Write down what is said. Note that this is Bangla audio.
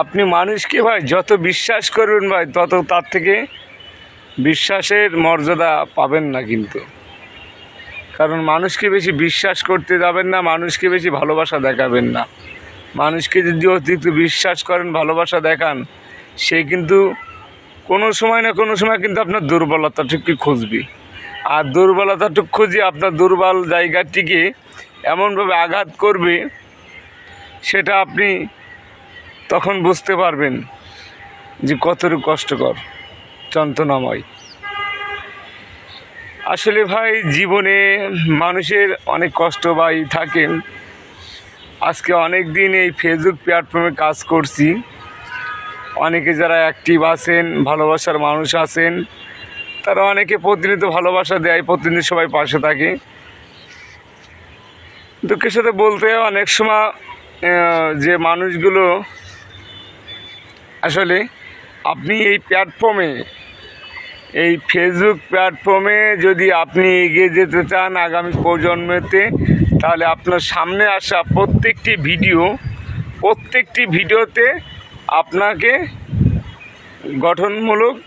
আপনি মানুষকে ভাই যত বিশ্বাস করবেন ভাই তত তার থেকে বিশ্বাসের মর্যাদা পাবেন না কিন্তু। কারণ মানুষকে বেশি বিশ্বাস করতে যাবেন না, মানুষকে বেশি ভালোবাসা দেখাবেন না। মানুষকে যদি অতিরিক্ত বিশ্বাস করেন, ভালোবাসা দেখান, সে কিন্তু কোনো সময় না কোনো সময় কিন্তু আপনার দুর্বলতাটুকু খুঁজবে। আর দুর্বলতাটুকু খুঁজে আপনার দুর্বল জায়গাটিকে এমনভাবে আঘাত করবে, সেটা আপনি তখন বুঝতে পারবেন যে কতটুকু কষ্টকর, যন্ত্রণাময়। আসলে ভাই জীবনে মানুষের অনেক কষ্ট ভাই থাকে। আজকে অনেক দিন এই ফেসবুক প্ল্যাটফর্মে কাজ করছি। অনেকে যারা অ্যাক্টিভ আছেন, ভালোবাসার মানুষ আছেন, তারা অনেকে প্রতিনিয়ত ভালোবাসা দেয়, প্রতিনিয়ত সবাই পাশে থাকে। দুঃখের সাথে বলতে অনেক সময় যে মানুষগুলো আসলে আপনি এই প্ল্যাটফর্মে, এই ফেসবুক প্ল্যাটফর্মে যদি আপনি এগিয়ে যেতে চান আগামী প্রজন্মেতে, তাহলে আপনার সামনে আসা প্রত্যেকটি ভিডিওতে আপনাকে গঠনমূলক